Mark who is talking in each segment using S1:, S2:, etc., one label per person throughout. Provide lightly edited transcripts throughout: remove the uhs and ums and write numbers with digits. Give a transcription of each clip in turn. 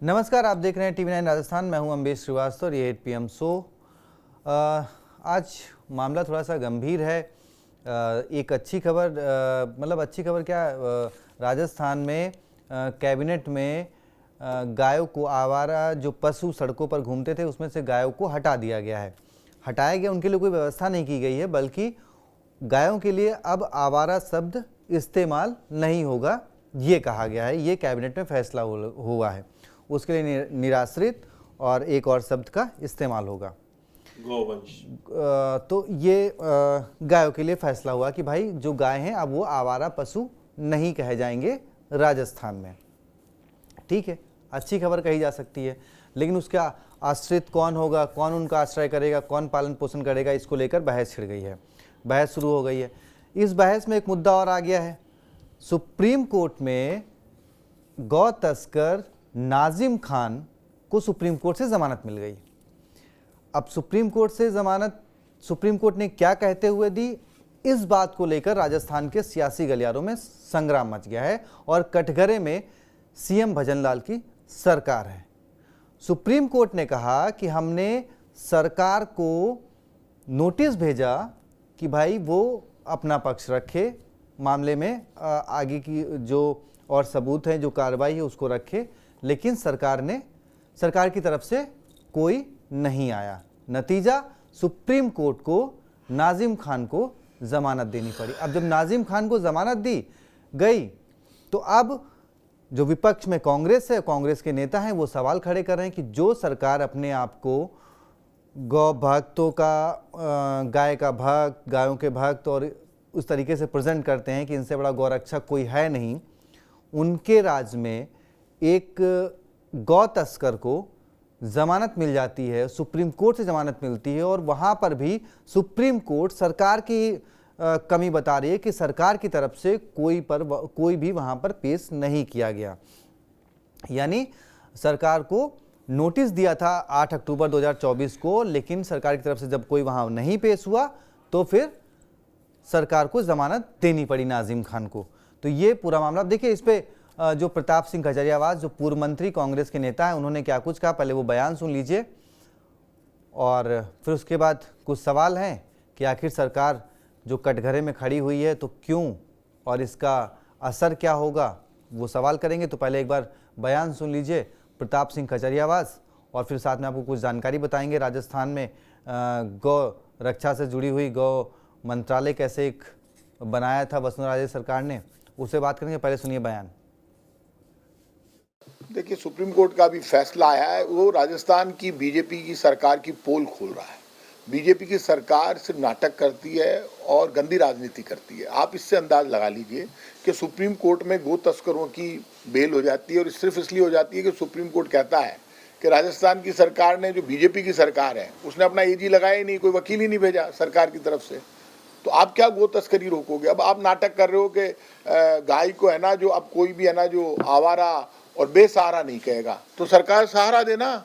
S1: नमस्कार, आप देख रहे हैं टीवी 9 राजस्थान। मैं हूं अम्बेश श्रीवास्तव और ये 8 PM शो। आज मामला थोड़ा सा गंभीर है। एक अच्छी खबर, मतलब अच्छी खबर क्या, राजस्थान में कैबिनेट में गायों को, आवारा जो पशु सड़कों पर घूमते थे उसमें से गायों को हटा दिया गया है। हटाया गया, उनके लिए कोई व्यवस्था नहीं की गई है, बल्कि गायों के लिए अब आवारा शब्द इस्तेमाल नहीं होगा, ये कहा गया है। ये कैबिनेट में फैसला हुआ है। उसके लिए निराश्रित और एक और शब्द का इस्तेमाल होगा,
S2: गौवंश।
S1: तो ये गायों के लिए फैसला हुआ कि भाई जो गाय हैं अब वो आवारा पशु नहीं कहे जाएंगे राजस्थान में। ठीक है, अच्छी खबर कही जा सकती है, लेकिन उसका आश्रित कौन होगा, कौन उनका आश्रय करेगा, कौन पालन पोषण करेगा, इसको लेकर बहस छिड़ गई है, बहस शुरू हो गई है। इस बहस में एक मुद्दा और आ गया है। सुप्रीम कोर्ट में गौ तस्कर नाजिम खान को सुप्रीम कोर्ट से जमानत मिल गई। अब सुप्रीम कोर्ट से जमानत, सुप्रीम कोर्ट ने क्या कहते हुए दी, इस बात को लेकर राजस्थान के सियासी गलियारों में संग्राम मच गया है और कटघरे में सीएम भजनलाल की सरकार है। सुप्रीम कोर्ट ने कहा कि हमने सरकार को नोटिस भेजा कि भाई वो अपना पक्ष रखे, मामले में आगे की जो और सबूत हैं, जो कार्रवाई है उसको रखे, लेकिन सरकार की तरफ से कोई नहीं आया। नतीजा, सुप्रीम कोर्ट को नाजिम खान को जमानत देनी पड़ी। अब जब नाजिम खान को जमानत दी गई तो अब जो विपक्ष में कांग्रेस है, कांग्रेस के नेता हैं, वो सवाल खड़े कर रहे हैं कि जो सरकार अपने आप को गौ भक्तों का, गाय का भक्त, गायों के भक्त और उस तरीके से प्रेजेंट करते हैं कि इनसे बड़ा गौरक्षक कोई है नहीं, उनके राज में एक गौ तस्कर को जमानत मिल जाती है, सुप्रीम कोर्ट से जमानत मिलती है, और वहाँ पर भी सुप्रीम कोर्ट सरकार की कमी बता रही है कि सरकार की तरफ से कोई भी वहाँ पर पेश नहीं किया गया। यानी सरकार को नोटिस दिया था 8 अक्टूबर 2024 को, लेकिन सरकार की तरफ से जब कोई वहाँ नहीं पेश हुआ तो फिर सरकार को जमानत देनी पड़ी नाजिम खान को। तो ये पूरा मामला देखिए। इस पे जो प्रताप सिंह खजरियावास, जो पूर्व मंत्री कांग्रेस के नेता हैं, उन्होंने क्या कुछ कहा, पहले वो बयान सुन लीजिए और फिर उसके बाद कुछ सवाल हैं कि आखिर सरकार जो कटघरे में खड़ी हुई है तो क्यों, और इसका असर क्या होगा, वो सवाल करेंगे। तो पहले एक बार बयान सुन लीजिए प्रताप सिंह खजरियावास, और फिर साथ में आपको कुछ जानकारी बताएंगे राजस्थान में गौ रक्षा से जुड़ी हुई गौ मंत्रालय कैसे एक बनाया था वसुंधरा राजे सरकार ने, उससे बात करेंगे। पहले सुनिए बयान।
S3: देखिए, सुप्रीम कोर्ट का भी फैसला आया है, वो राजस्थान की बीजेपी की सरकार की पोल खोल रहा है। बीजेपी की सरकार सिर्फ नाटक करती है और गंदी राजनीति करती है। आप इससे अंदाज लगा लीजिए कि सुप्रीम कोर्ट में गो तस्करों की बेल हो जाती है, और सिर्फ इसलिए हो जाती है कि सुप्रीम कोर्ट कहता है कि राजस्थान की सरकार ने, जो बीजेपी की सरकार है, उसने अपना एजी लगाया ही नहीं, कोई वकील ही नहीं भेजा सरकार की तरफ से। तो आप क्या गो तस्करी रोकोगे? अब आप नाटक कर रहे हो कि गाय को है ना, जो अब कोई भी है ना जो आवारा और बेसहारा नहीं कहेगा, तो सरकार सहारा देना।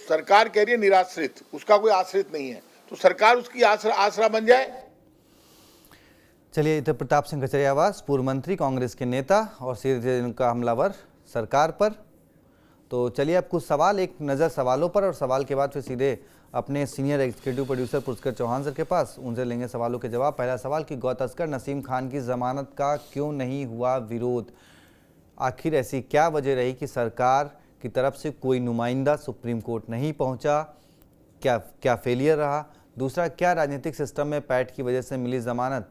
S3: सरकार कह रही है निराश्रित, उसका कोई आश्रित नहीं है, तो सरकार उसकी आसरा बन जाए।
S1: चलिए, इधर प्रताप सिंह खजरियावास, पूर्व मंत्री, कांग्रेस के नेता, और सीधे उनका हमलावर सरकार पर। तो चलिए अब कुछ सवाल, एक नज़र सवालों पर, और सवाल के बाद फिर सीधे अपने senior executive producer Pushkar Chauhan sir के पास, उनसे लेंगे सवालों के जवाब। पहला सवाल कि गौ तस्कर नसीम खान की जमानत का क्यों नहीं हुआ विरोध? आखिर ऐसी क्या वजह रही कि सरकार की तरफ से कोई नुमाइंदा सुप्रीम कोर्ट नहीं पहुंचा? क्या फेलियर रहा? दूसरा, क्या राजनीतिक सिस्टम में पैठ की वजह से मिली जमानत?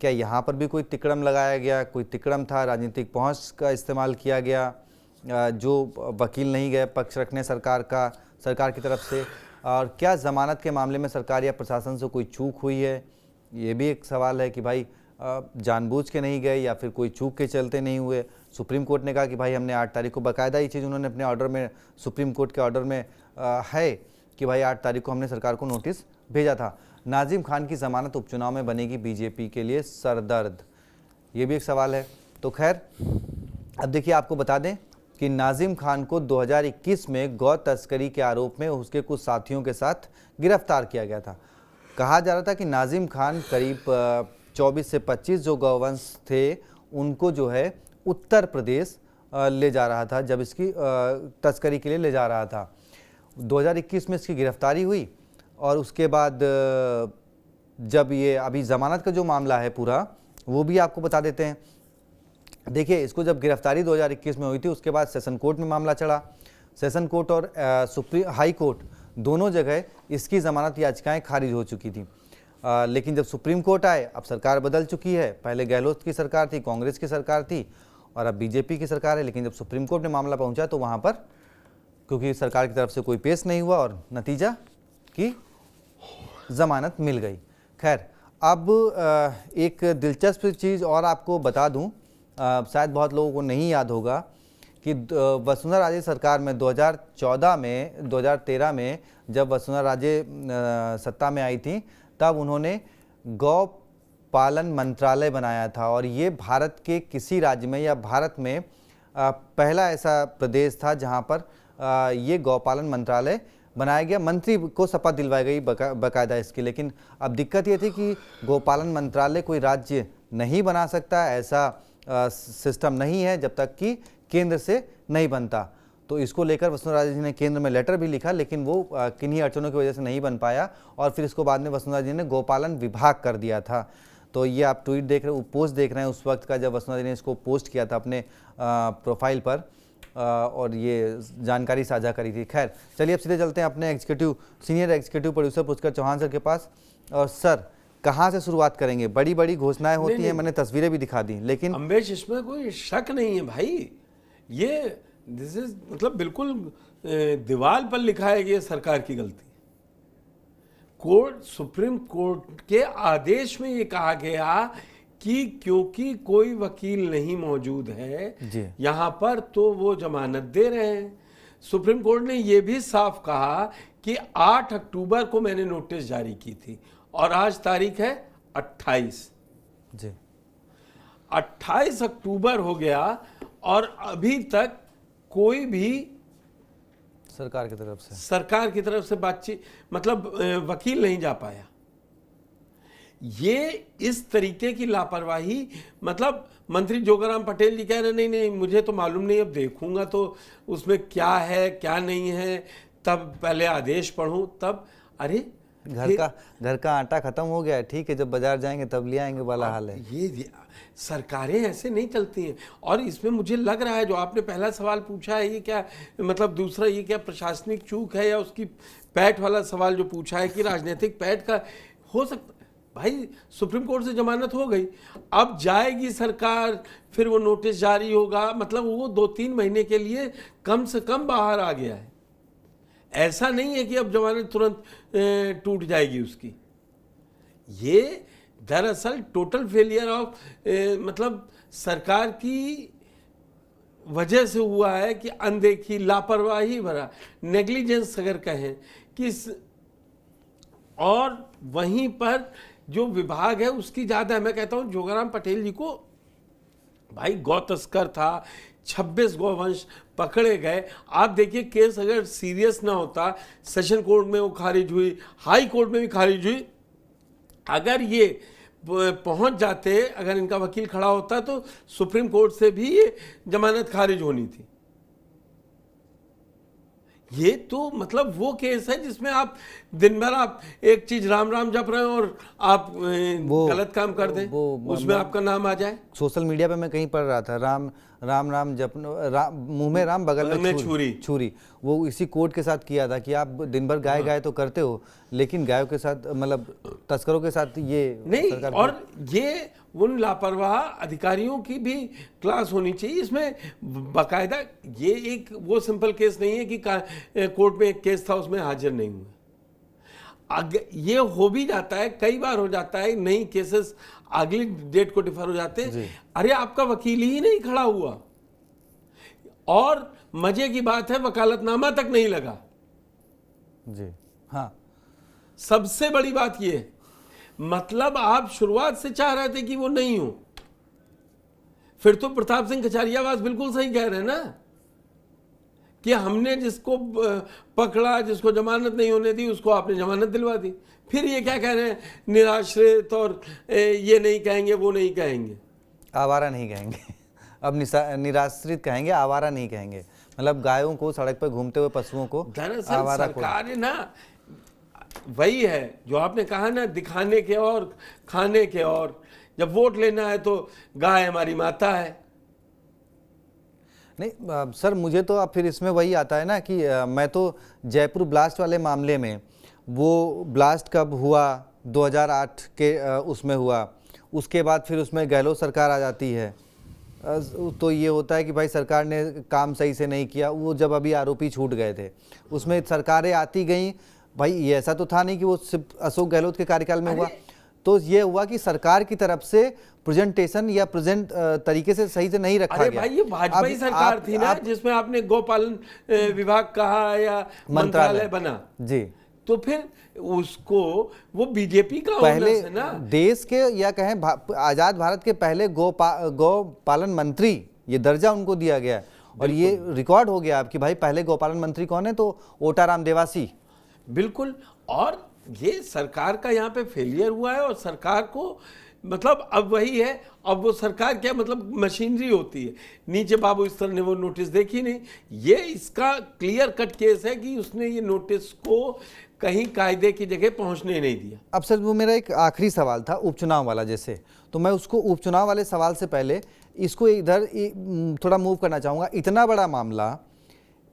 S1: क्या यहाँ पर भी कोई तिकड़म लगाया गया, कोई तिकड़म था, राजनीतिक पहुंच का इस्तेमाल किया गया, जो वकील नहीं गए पक्ष रखने सरकार की तरफ से? और क्या जमानत के मामले में सरकार या प्रशासन से कोई चूक हुई है? ये भी एक सवाल है कि भाई जानबूझ के नहीं गए या फिर कोई चूक के चलते नहीं हुए। सुप्रीम कोर्ट ने कहा कि भाई हमने 8 तारीख को, बाकायदा ये चीज़ उन्होंने अपने ऑर्डर में, सुप्रीम कोर्ट के ऑर्डर में है कि भाई 8 तारीख को हमने सरकार को नोटिस भेजा था। नाजिम खान की जमानत उपचुनाव में बनेगी बीजेपी के लिए सरदर्द, ये भी एक सवाल है। तो खैर, अब देखिए, आपको बता दें कि नाजिम खान को 2021 में गौ तस्करी के आरोप में उसके कुछ साथियों के साथ गिरफ्तार किया गया था। कहा जा रहा था कि नाजिम खान करीब 24 से 25 जो गौवंश थे उनको जो है उत्तर प्रदेश ले जा रहा था, जब इसकी तस्करी के लिए ले जा रहा था। 2021 में इसकी गिरफ्तारी हुई और उसके बाद जब ये अभी ज़मानत का जो मामला है पूरा, वो भी आपको बता देते हैं। देखिए, इसको जब गिरफ्तारी 2021 में हुई थी, उसके बाद सेशन कोर्ट में मामला चढ़ा। सेशन कोर्ट और सुप्रीम हाई कोर्ट दोनों जगह इसकी ज़मानत याचिकाएं खारिज हो चुकी थी। लेकिन जब सुप्रीम कोर्ट आए, अब सरकार बदल चुकी है। पहले गहलोत की सरकार थी, कांग्रेस की सरकार थी, और अब बीजेपी की सरकार है। लेकिन जब सुप्रीम कोर्ट में मामला पहुंचा तो वहाँ पर क्योंकि सरकार की तरफ से कोई पेश नहीं हुआ और नतीजा की ज़मानत मिल गई। खैर, अब एक दिलचस्प चीज़ और आपको बता दूं, शायद बहुत लोगों को नहीं याद होगा कि वसुंधरा राजे सरकार में 2013 में जब वसुंधरा राजे सत्ता में आई थी, तब उन्होंने गौ पालन मंत्रालय बनाया था। और ये भारत के किसी राज्य में या भारत में पहला ऐसा प्रदेश था जहाँ पर ये गौपालन मंत्रालय बनाया गया। मंत्री को शपथ दिलवाई गई बाकायदा इसकी। लेकिन अब दिक्कत ये थी कि गौपालन मंत्रालय कोई राज्य नहीं बना सकता, ऐसा सिस्टम नहीं है जब तक कि केंद्र से नहीं बनता। तो इसको लेकर वसुंधरा राजे जी ने केंद्र में लेटर भी लिखा, लेकिन वो किन्हीं अड़चनों की वजह से नहीं बन पाया और फिर इसको बाद में वसुंधरा जी ने गौपालन विभाग कर दिया था। तो ये आप ट्वीट देख रहे हो, पोस्ट देख रहे हैं उस वक्त का जब वसुंधरा जी ने इसको पोस्ट किया था अपने प्रोफाइल पर और ये जानकारी साझा करी थी। खैर, चलिए अब सीधे चलते हैं अपने senior executive producer Pushkar Chauhan sir के पास। और सर, कहाँ से शुरुआत करेंगे? बड़ी बड़ी घोषणाएं होती हैं, मैंने तस्वीरें भी दिखा दी, लेकिन
S2: अम्बेश, इसमें कोई शक नहीं है भाई, ये दिस इज मतलब बिल्कुल दीवार पर लिखा है कि ये सरकार की गलती। कोर्ट, सुप्रीम कोर्ट के आदेश में ये कहा गया कि क्योंकि कोई वकील नहीं मौजूद है यहां पर, तो वो जमानत दे रहे हैं। सुप्रीम कोर्ट ने ये भी साफ कहा कि 8 अक्टूबर को मैंने नोटिस जारी की थी और आज तारीख है 28
S1: जी।
S2: 28 अक्टूबर हो गया और अभी तक कोई भी
S1: सरकार की तरफ से
S2: बातचीत, मतलब वकील नहीं जा पाया। ये इस तरीके की लापरवाही, मतलब मंत्री जोगाराम पटेल जी कह रहे नहीं नहीं मुझे तो मालूम नहीं, अब देखूंगा तो उसमें क्या है क्या नहीं है, तब पहले आदेश पढ़ूं तब। अरे
S1: घर का आटा खत्म हो गया है, ठीक है, जब बाजार जाएंगे तब ले आएंगे वाला हाल है।
S2: ये सरकारें ऐसे नहीं चलती हैं। और इसमें मुझे लग रहा है जो आपने पहला सवाल पूछा है, ये क्या मतलब दूसरा, ये क्या प्रशासनिक चूक है या उसकी पैठ वाला सवाल जो पूछा है कि राजनीतिक पैठ का हो सकता। भाई, सुप्रीम कोर्ट से जमानत हो गई, अब जाएगी सरकार, फिर वो नोटिस जारी होगा, मतलब वो 2-3 महीने के लिए कम से कम बाहर आ गया है। ऐसा नहीं है कि अब जमानत तुरंत टूट जाएगी उसकी। ये दरअसल टोटल फेलियर ऑफ मतलब सरकार की वजह से हुआ है कि अनदेखी, लापरवाही भरा, नेग्लिजेंस अगर कहें कि और वहीं पर जो विभाग है उसकी ज़्यादा है। मैं कहता हूँ जोगाराम पटेल जी को, भाई गौ तस्कर था, 26 गौवंश पकड़े गए। आप देखिए केस अगर सीरियस ना होता, सेशन कोर्ट में वो खारिज हुई, हाई कोर्ट में भी खारिज हुई, अगर ये पहुंच जाते, अगर इनका वकील खड़ा होता तो सुप्रीम कोर्ट से भी ये जमानत खारिज होनी थी। ये तो मतलब वो केस है जिसमें आप दिन भर आप एक चीज राम राम जप रहे हो और आप गलत काम कर दें, उसमें आपका नाम आ जाए।
S1: सोशल मीडिया पे मैं कहीं पढ़ रहा था, राम राम राम जप, मुंह में राम बगल में छुरी। वो इसी कोर्ट के साथ किया था कि आप दिन भर गाय गाय तो करते हो, लेकिन गायों के साथ मतलब तस्करों के साथ ये
S2: नहीं। और ये उन लापरवाह अधिकारियों की भी क्लास होनी चाहिए इसमें बाकायदा। ये एक वो सिंपल केस नहीं है कि कोर्ट में एक केस था उसमें हाजिर नहीं हुए। ये हो भी जाता है, कई बार हो जाता है, नई केसेस अगली डेट को डिफर हो जाते हैं। अरे आपका वकील ही नहीं खड़ा हुआ, और मजे की बात है वकालतनामा तक नहीं लगा
S1: जी। हाँ,
S2: सबसे बड़ी बात ये, मतलब आप शुरुआत से चाह रहे थे कि वो नहीं हो। फिर तो प्रताप सिंह कचारियावास बिल्कुल सही कह रहे हैं ना कि हमने जिसको पकड़ा, जिसको जमानत नहीं होने दी, उसको आपने जमानत दिलवा दी। फिर ये क्या कह रहे हैं, निराश्रित और ये नहीं कहेंगे वो नहीं कहेंगे,
S1: आवारा नहीं कहेंगे। अब निराश्रित कहेंगे, आवारा नहीं कहेंगे। मतलब गायों को, सड़क पर घूमते हुए पशुओं को
S2: दरअसल
S1: आवारा
S2: सरकार है ना, वही है जो आपने कहा ना, दिखाने के और खाने के और। जब वोट लेना है तो गाय हमारी माता है।
S1: नहीं सर, मुझे तो अब फिर इसमें वही आता है ना कि मैं तो जयपुर ब्लास्ट वाले मामले में, वो ब्लास्ट कब हुआ, 2008 के उसमें हुआ, उसके बाद फिर उसमें गहलोत सरकार आ जाती है। तो ये होता है कि भाई सरकार ने काम सही से नहीं किया। वो जब अभी आरोपी छूट गए थे, उसमें सरकारें आती गईं। भाई ये ऐसा तो था नहीं कि वो सिर्फ अशोक गहलोत के कार्यकाल में हुआ। तो ये हुआ कि सरकार की तरफ से प्रेजेंटेशन या प्रेजेंट तरीके से सही से नहीं रखा
S2: अरे
S1: गया।
S2: भाई ये भाजपा सरकार थी ना, जिसमें आपने गौपालन विभाग कहा या मंत्रालय बना
S1: जी,
S2: तो फिर उसको वो बीजेपी का
S1: पहले
S2: है ना।
S1: देश के या कहें आजाद भारत के पहले गौ पालन मंत्री, ये दर्जा उनको दिया गया। और ये रिकॉर्ड हो गया आपकी, भाई पहले गौपालन मंत्री कौन है, तो ओटाराम देवासी।
S2: बिल्कुल। और ये सरकार का यहाँ पे फेलियर हुआ है। और सरकार को मतलब अब वही है, अब वो सरकार क्या मतलब मशीनरी होती है। नीचे बाबू इस तरह ने वो नोटिस देखी नहीं। ये इसका क्लियर कट केस है कि उसने ये नोटिस को कहीं कायदे की जगह पहुंचने नहीं दिया।
S1: अब सर वो मेरा एक आखिरी सवाल था उपचुनाव वाला, जैसे तो मैं उसको उपचुनाव वाले सवाल से पहले इसको इधर थोड़ा मूव करना चाहूँगा। इतना बड़ा मामला,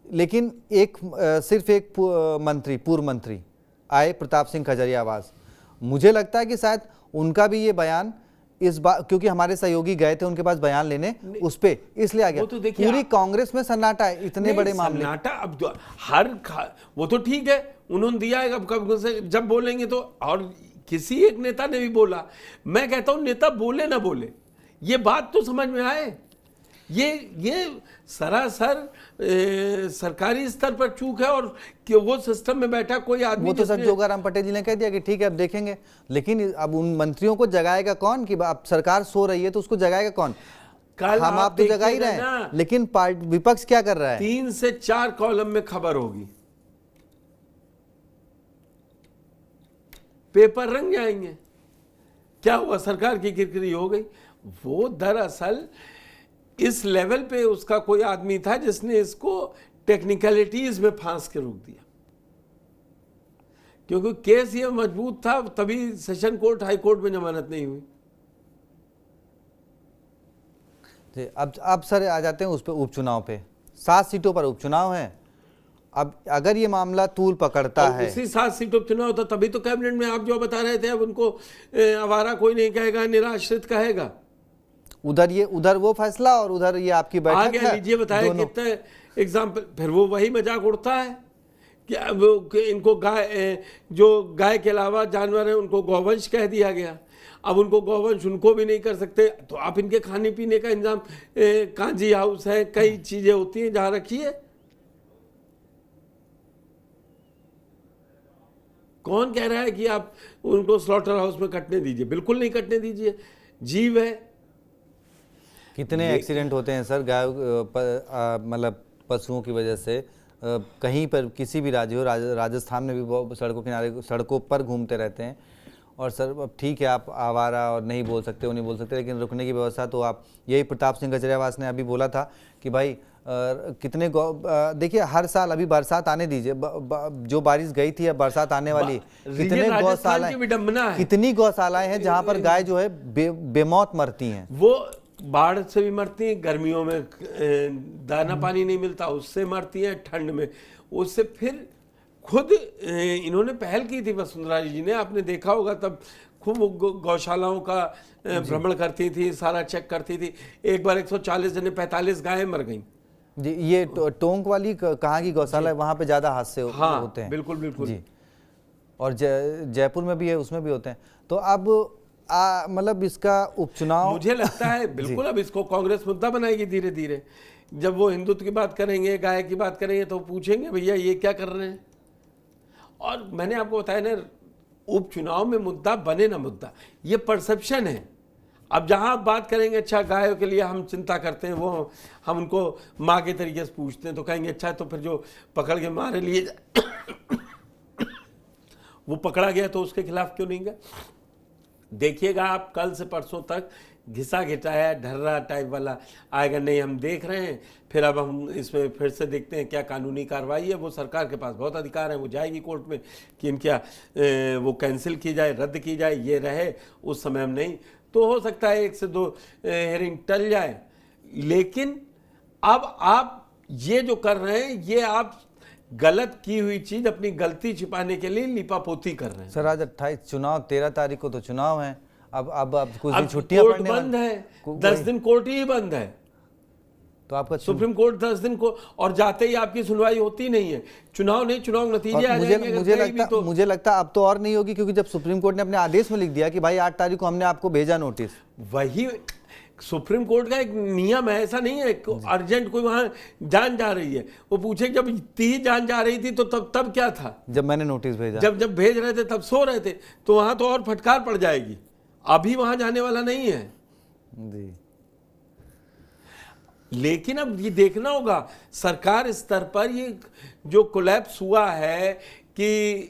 S1: लेकिन सिर्फ एक पूर्व मंत्री आए, प्रताप सिंह खजरियावास। मुझे लगता है कि शायद उनका भी ये बयान इस बार, क्योंकि हमारे सहयोगी गए थे उनके पास बयान लेने उस पे, इसलिए आ गया।
S2: तो देखिए,
S1: पूरी कांग्रेस में सन्नाटा है इतने बड़े मामले।
S2: सन्नाटा अब वो तो ठीक है, उन्होंने दिया है। कब से जब बोलेंगे तो, और किसी एक नेता ने भी बोला, मैं कहता हूं नेता बोले ना बोले, ये बात तो समझ में आए। ये सरासर सरकारी स्तर पर चूक है। और कि वो सिस्टम में बैठा कोई आदमी,
S1: वो तो सर जोगाराम पटेल जी ने कह दिया कि ठीक है अब देखेंगे, लेकिन अब उन मंत्रियों को जगाएगा कौन? कि अब सरकार सो रही है तो उसको जगाएगा कौन?
S2: कल
S1: हम आप तो जगा ही रहे हैं, लेकिन विपक्ष क्या कर रहा है?
S2: 3 से 4 कॉलम में खबर होगी, पेपर रंग जाएंगे। क्या हुआ? सरकार की किरकिरी हो गई। वो दरअसल इस लेवल पे उसका कोई आदमी था जिसने इसको टेक्निकलिटीज में फांस के रोक दिया। क्योंकि केस ये मजबूत था, तभी सेशन कोर्ट हाई कोर्ट में जमानत नहीं हुई।
S1: अब सर आ जाते हैं उस पे उपचुनाव पे। 7 सीटों पर उपचुनाव है। अब अगर ये मामला तूल पकड़ता है,
S2: उसी 7 सीटों पर चुनाव होता, तभी तो कैबिनेट में आप जो बता रहे थे, अब उनको आवारा कोई नहीं कहेगा, निराश्रित कहेगा।
S1: उधर वो फैसला और उधर ये आपकी बैठक
S2: आ गया। लीजिए बताया कितना एग्जाम्पल। फिर वो वही मजाक उड़ता है कि अब इनको गाय के अलावा जानवर है उनको गौवंश कह दिया गया। अब उनको गौवंश उनको भी नहीं कर सकते, तो आप इनके खाने पीने का इंतजाम, कांजी हाउस है, कई चीजें होती हैं जहां रखिए। कौन कह रहा है कि आप उनको स्लॉटर हाउस में कटने दीजिए? बिल्कुल नहीं कटने दीजिए, जीव है।
S1: कितने एक्सीडेंट होते हैं सर गाय मतलब पशुओं की वजह से। कहीं पर किसी भी राज्य हो, राजस्थान में भी सड़कों किनारे सड़कों पर घूमते रहते हैं। और सर अब ठीक है आप आवारा और नहीं बोल सकते, वो नहीं बोल सकते, लेकिन रुकने की व्यवस्था तो आप, यही प्रताप सिंह खजरियावास ने अभी बोला था कि भाई कितने देखिए हर साल अभी बरसात आने दीजिए, जो बारिश गई थी अब बरसात आने वाली, कितने गौशालाएं, कितनी गौशालाएं हैं जहां पर गाय जो है बेमौत मरती हैं।
S2: वो बाढ़ से भी मरती हैं, गर्मियों में दाना पानी नहीं मिलता उससे मरती हैं, ठंड में उससे। फिर खुद इन्होंने पहल की थी वसुंधरा जी ने, आपने देखा होगा, तब खूब गौशालाओं का भ्रमण करती थी, सारा चेक करती थी। एक बार 140 जने 45 गायें मर गईं
S1: जी। ये टोंक वाली कहाँ की गौशाला है, वहाँ पे ज़्यादा हादसे होते हैं।
S2: बिल्कुल बिल्कुल
S1: जी। और जयपुर में भी है, उसमें भी होते हैं। तो अब मतलब इसका उपचुनाव
S2: मुझे लगता है बिल्कुल अब इसको कांग्रेस मुद्दा बनाएगी धीरे धीरे। जब वो हिंदुत्व की बात करेंगे, गाय की बात करेंगे, तो पूछेंगे भैया ये क्या कर रहे हैं। और मैंने आपको बताया ना, उपचुनाव में मुद्दा बने ना मुद्दा, ये परसेप्शन है। अब जहां आप बात करेंगे अच्छा गायों के लिए हम चिंता करते हैं, वो हम उनको माँ के तरीके से पूछते हैं, तो कहेंगे अच्छा तो फिर जो पकड़ के मारे लिए वो पकड़ा गया तो उसके खिलाफ क्यों नहीं गए? देखिएगा आप कल से परसों तक घिसा घिटाया ढर्रा टाइप वाला आएगा, नहीं हम देख रहे हैं, फिर अब हम इसमें फिर से देखते हैं क्या कानूनी कार्रवाई है। वो सरकार के पास बहुत अधिकार है, वो जाएगी कोर्ट में कि इनका वो कैंसिल की जाए, रद्द की जाए, ये रहे। उस समय हम नहीं, तो हो सकता है 1 से 2 हेयरिंग टल जाए। लेकिन अब आप ये जो कर रहे हैं, ये आप गलत की हुई चीज अपनी गलती छिपाने के लिए लिपापोती कर रहे हैं।
S1: सर आज 28 चुनाव, 13 तारीख को तो चुनाव है। अब कुछ दिन
S2: अब
S1: छुट्टियां
S2: कोर्ट
S1: पड़ने
S2: बंद
S1: वाली-
S2: है, 10 दिन कोर्ट ही बंद है।
S1: तो आपका
S2: सुप्रीम कोर्ट 10 दिन को, और जाते ही आपकी सुनवाई होती नहीं है। चुनाव नहीं, चुनाव नतीजे आ जाएंगे अगर कहीं भी तो।
S1: मुझे लगता अब तो और नहीं होगी, क्योंकि जब सुप्रीम कोर्ट ने अपने आदेश में लिख दिया कि भाई 8 तारीख को हमने आपको भेजा नोटिस।
S2: वही सुप्रीम कोर्ट का एक नियम है, ऐसा नहीं है अर्जेंट कोई वहां जान जा रही है। वो पूछे जब इतनी जान जा रही थी तो तब क्या था?
S1: जब मैंने नोटिस भेजा,
S2: जब भेज रहे थे तब सो रहे थे, तो वहां तो और फटकार पड़ जाएगी। अभी वहां जाने वाला नहीं है
S1: जी।
S2: लेकिन अब ये देखना होगा सरकार स्तर पर ये जो कोलैप्स हुआ है कि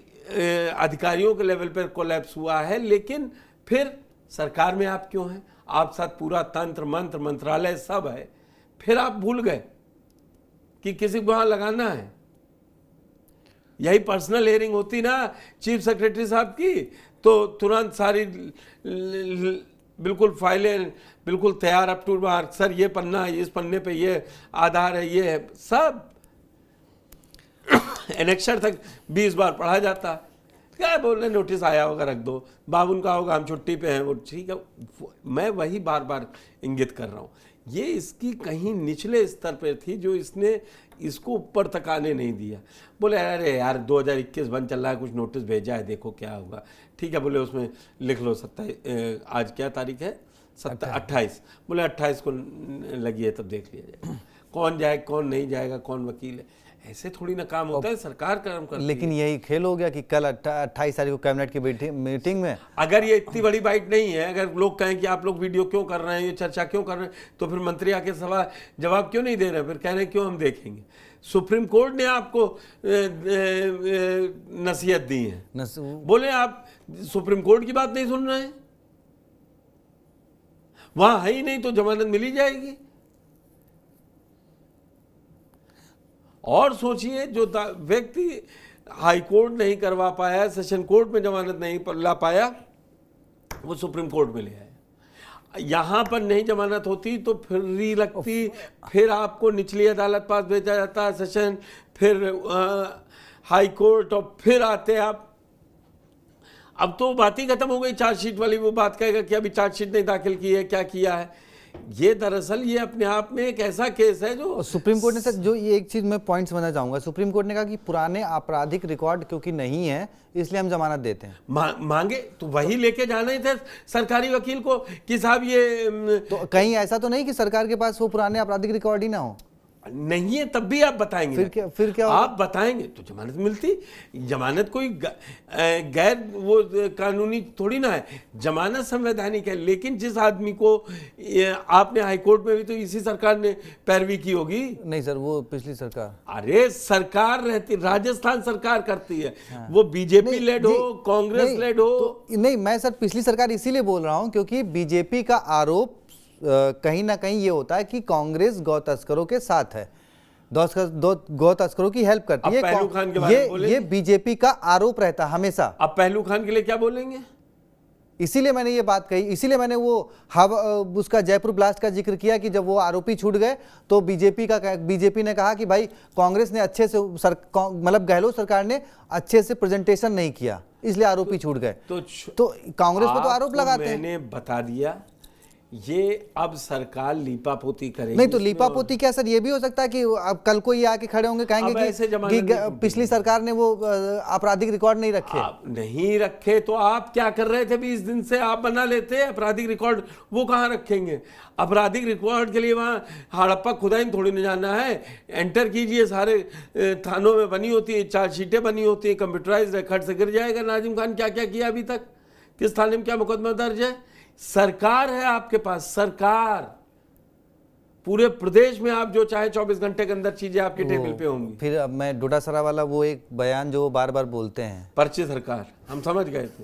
S2: अधिकारियों के लेवल पर कोलैप्स हुआ है, लेकिन फिर सरकार में आप क्यों हैं? आप साथ पूरा तंत्र मंत्र मंत्रालय सब है, फिर आप भूल गए कि किसी को वहां लगाना है। यही पर्सनल हियरिंग होती ना चीफ सेक्रेटरी साहब की, तो तुरंत सारी बिल्कुल फाइलें बिल्कुल तैयार अप टू मार्क, सर ये पन्ना है, इस पन्ने पे ये आधार है, ये है, सब एनेक्शर तक 20 बार पढ़ा जाता। क्या बोल रहे, नोटिस आया होगा रख दो, बाबू उनका होगा हम छुट्टी पे हैं, वो ठीक है। मैं वही बार बार इंगित कर रहा हूँ, ये इसकी कहीं निचले स्तर पर थी जो इसने इसको ऊपर तक आने नहीं दिया। बोले अरे यार 2021 बंद चल रहा है, कुछ नोटिस भेजा है, देखो क्या होगा। ठीक है, बोले उसमें लिख लो 27, आज क्या तारीख है, 28। बोले 28 को लगी है, तब देख लिया जाए कौन जाए कौन नहीं जाएगा, कौन वकील है। ऐसे थोड़ी ना काम होता है, सरकार काम करती है।
S1: लेकिन यही खेल हो गया कि कल 28 तारीख को कैबिनेट की मीटिंग में,
S2: अगर ये इतनी बड़ी बाइट नहीं है, अगर लोग कहें कि आप लोग वीडियो क्यों कर रहे हैं, ये चर्चा क्यों कर रहे हैं, तो फिर मंत्री आके सवाल जवाब क्यों नहीं दे रहे हैं? फिर कह रहे हैं क्यों हम देखेंगे। सुप्रीम कोर्ट ने आपको नसीहत दी है, बोले आप सुप्रीम कोर्ट की बात नहीं सुन रहे हैं, वहां है ही नहीं तो जमानत मिल ही जाएगी। और सोचिए जो व्यक्ति हाई कोर्ट नहीं करवा पाया, सेशन कोर्ट में जमानत नहीं ला पाया, वो सुप्रीम कोर्ट में ले आए। यहां पर नहीं जमानत होती तो फिर री लगती, फिर आपको निचली अदालत पास भेजा जाता, सेशन, फिर हाई कोर्ट, और फिर आते आप। अब तो बात ही खत्म हो गई चार्जशीट वाली। वो बात कहेगा कि अभी चार्जशीट नहीं दाखिल की है, क्या किया है। ये दरअसल ये अपने आप में एक ऐसा केस है जो
S1: सुप्रीम कोर्ट ने सर, जो ये एक चीज मैं पॉइंट समझना चाहूंगा, सुप्रीम कोर्ट ने कहा कि पुराने आपराधिक रिकॉर्ड क्योंकि नहीं है इसलिए हम जमानत देते हैं।
S2: मांगे तो वही लेके जाना ही था सरकारी वकील को कि साहब ये
S1: तो कहीं ऐसा तो नहीं कि सरकार के पास वो पुराने आपराधिक रिकॉर्ड ही ना हो?
S2: नहीं है, तब भी आप बताएंगे।
S1: फिर क्या होगा?
S2: आप बताएंगे तो जमानत मिलती। जमानत कोई गैर वो कानूनी थोड़ी ना है, जमानत संवैधानिक है। लेकिन जिस आदमी को आपने हाईकोर्ट में भी तो इसी सरकार ने पैरवी की होगी।
S1: नहीं सर, वो पिछली सरकार।
S2: अरे सरकार रहती, राजस्थान सरकार करती है। हाँ। वो बीजेपी लेड हो, कांग्रेस लेड हो
S1: तो नहीं, मैं सर पिछली सरकार इसीलिए बोल रहा हूं क्योंकि बीजेपी का आरोप कहीं ना कहीं ये होता है कि कांग्रेस गौ तस्करों के साथ है, गौ तस्करों की हेल्प करती है।
S2: पहलू खान के बारे में बोलेंगे?
S1: ये बीजेपी का आरोप रहता हमेशा।
S2: अब पहलू खान के लिए क्या बोलेंगे?
S1: इसीलिए मैंने ये बात कही, इसीलिए मैंने वो उसका जयपुर ब्लास्ट का जिक्र किया कि जब वो आरोपी छूट गए तो बीजेपी ने कहा कि भाई कांग्रेस ने अच्छे से मतलब गहलोत सरकार ने अच्छे से प्रेजेंटेशन नहीं किया इसलिए आरोपी छूट गए। तो कांग्रेस पर तो आरोप लगाते हैं।
S2: मैंने बता दिया, ये अब सरकार लीपापोती करेगी।
S1: नहीं तो लीपापोती क्या सर, ये भी हो सकता है कि अब कल को ये आके खड़े होंगे कहेंगे कि पिछली सरकार ने वो आपराधिक रिकॉर्ड नहीं रखे।
S2: नहीं रखे तो आप क्या कर रहे थे 20 दिन से? आप बना लेते आपराधिक रिकॉर्ड, वो कहाँ रखेंगे? आपराधिक रिकॉर्ड के लिए वहाँ हड़प्पा खुदाई थोड़ी न जाना है। एंटर कीजिए, सारे थानों में बनी होती है, चार्जशीटें बनी होती है, कंप्यूटराइज खट से गिर जाएगा नाजिम खान क्या क्या किया अभी तक, किस थाने में क्या मुकदमा दर्ज है। सरकार है आपके पास, सरकार पूरे प्रदेश में आप जो चाहे 24 घंटे के अंदर चीजें आपके टेबल पे होंगी।
S1: फिर अब मैं डोडासरा वाला वो एक बयान जो बार बार बोलते हैं,
S2: पर्ची सरकार, हम समझ गए थे,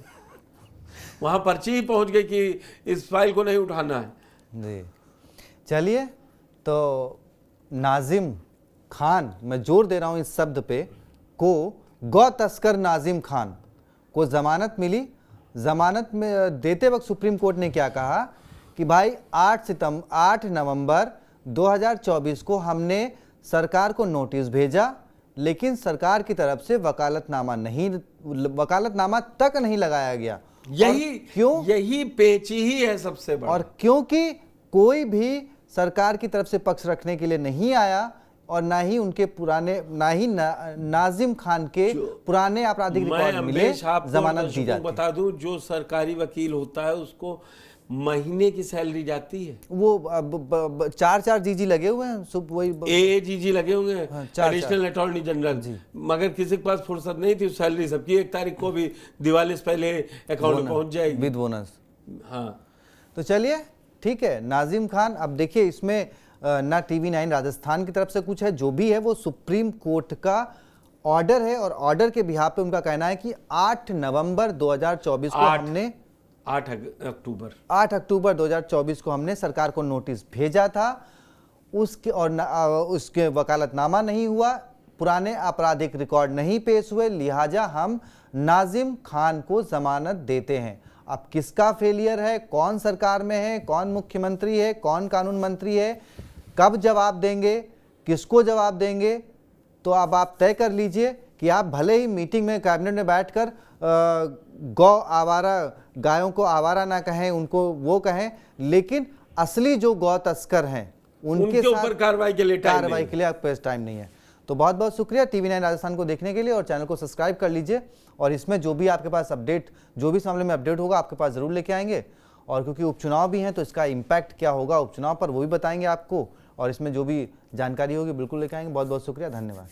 S2: वहां पर्ची ही पहुंच गई कि इस फाइल को नहीं उठाना है।
S1: जी चलिए, तो नाजिम खान, मैं जोर दे रहा हूं इस शब्द पे, को गौ तस्कर नाजिम खान को जमानत मिली। जमानत में देते वक्त सुप्रीम कोर्ट ने क्या कहा कि भाई 8 नवंबर 2024 को हमने सरकार को नोटिस भेजा, लेकिन सरकार की तरफ से वकालतनामा तक नहीं लगाया गया।
S2: यही
S1: क्यों?
S2: यही पेच ही है सबसे बड़ा।
S1: और क्योंकि कोई भी सरकार की तरफ से पक्ष रखने के लिए नहीं आया, और ना ही उनके पुराने, ना ही नाजिम खान के पुराने आपराधिक रिकॉर्ड मिले, जमानत दी जाती।
S2: बता दूं, जो सरकारी वकील होता है उसको महीने की सैलरी जाती है।
S1: वो 4 जीजी लगे हुए हैं, वही
S2: एजीजी लगे होंगे, एडिशनल अटॉर्नी जनरल,
S1: जी।
S2: मगर किसी के पास फुर्सत नहीं थी। सैलरी सबकी 1 तारीख को भी दिवाली से पहले अकाउंट में पहुंच जाएगी
S1: विद बोनस।
S2: हाँ,
S1: तो चलिए ठीक है, नाजिम खान, अब देखिए इसमें ना TV9 राजस्थान की तरफ से कुछ है, जो भी है वो सुप्रीम कोर्ट का ऑर्डर है, और ऑर्डर के बिहाफ पे उनका कहना है कि 8 नवंबर 2024 को हमने
S2: 8
S1: अक्टूबर 2024 को हमने सरकार को नोटिस भेजा था, उसके वकालतनामा नहीं हुआ, पुराने आपराधिक रिकॉर्ड नहीं पेश हुए, लिहाजा हम नाजिम खान को जमानत देते हैं। अब किसका फेलियर है, कौन सरकार में है, कौन मुख्यमंत्री है, कौन कानून मंत्री है, कब जवाब देंगे, किसको जवाब देंगे, तो अब आप तय कर लीजिए कि आप भले ही मीटिंग में, कैबिनेट में बैठकर गायों को आवारा ना कहें, उनको वो कहें, लेकिन असली जो गौ तस्कर हैं उनके
S2: ऊपर कार्रवाई के लिए
S1: आपके पास टाइम नहीं है। तो बहुत बहुत शुक्रिया TV9 राजस्थान को देखने के लिए, और चैनल को सब्सक्राइब कर लीजिए, और इसमें जो भी आपके पास अपडेट, जो भी इस मामले में अपडेट होगा आपके पास ज़रूर लेके आएंगे। और क्योंकि उपचुनाव भी हैं तो इसका इम्पैक्ट क्या होगा उपचुनाव पर वो भी बताएंगे आपको, और इसमें जो भी जानकारी होगी बिल्कुल लेके आएंगे। बहुत बहुत शुक्रिया, धन्यवाद।